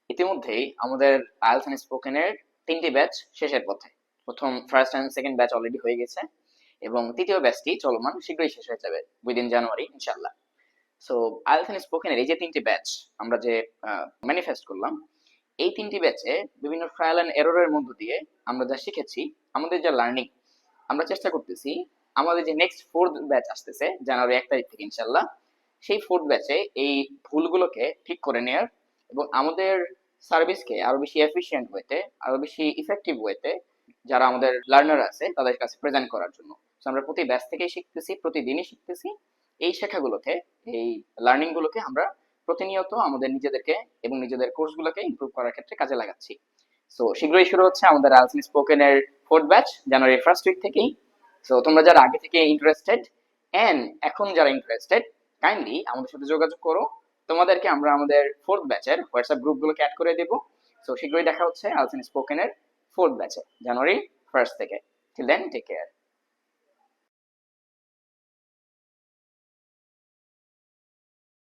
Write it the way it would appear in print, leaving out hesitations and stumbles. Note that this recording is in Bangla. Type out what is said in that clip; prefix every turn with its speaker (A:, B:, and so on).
A: ইতিমধ্যেই আমাদের আইএলটিএস এন্ড স্পোকেনের 3টি ব্যাচ শেষের পথে। First and second batch already হয়ে গেছে এবং তৃতীয় ব্যাচটি চলমান, শীঘ্রই শেষ হয়ে যাবে উইদিন জানুয়ারি ইনশাল্লাহ। সো আইএলটিএস এন্ড স্পোকেনের এই যে 3টি ব্যাচ আমরা যে ম্যানিফেস্ট করলাম, এই 3টি ব্যাচে বিভিন্ন ট্রায়াল এন্ড এররের মধ্য দিয়ে আমরা যা শিখেছি, আমাদের যা লার্নিং, আমরা চেষ্টা করতেছি আমাদের যে নেক্সট ফোর্থ ব্যাচ আসতেছে জানুয়ারি 1 তারিখ থেকে ইনশাল্লাহ, সেই ফোর্থ ব্যাচে এই ভুলগুলোকে ঠিক করে নেয়ার এবং আমাদের সার্ভিসকে আরো বেশি এফিশিয়েন্ট ওয়েতে, আরো বেশি ইফেক্টিভ ওয়েতে যারা আমাদের লার্নার আছে তাদের কাছে প্রেজেন্ট করার জন্য। So, আমরা প্রতি ব্যাচ থেকেই শিখতেছি, প্রতিদিনই শিখতেছি। এই শেখাগুলোকে, এই লার্নিং গুলোকে আমরা প্রতিনিয়ত আমাদের নিজেদেরকে এবং নিজেদের কোর্সগুলোকে ইমপ্রুভ করার ক্ষেত্রে কাজে লাগাচ্ছি। সো শীঘ্রই শুরু হচ্ছে আমাদের আইএলটিএস স্পোকেন এর fourth batch January first week থেকেই। সো তোমরা যারা আগে থেকে ইন্টারেস্টেড এন্ড এখন যারা ইন্টারেস্টেড, কাইন্ডলি আমাদের সাথে যোগাযোগ করো। তোমাদেরকে আমরা আমাদের ফোর্থ ব্যাচের হোয়াটসঅ্যাপ গ্রুপগুলোকে অ্যাড করে দেবো। সো শীঘ্রই দেখা হচ্ছে আইএলটিএস স্পোকেন এর ফোর্থ ব্যাচে জানুয়ারি ফার্স্ট থেকে। Till then, take care.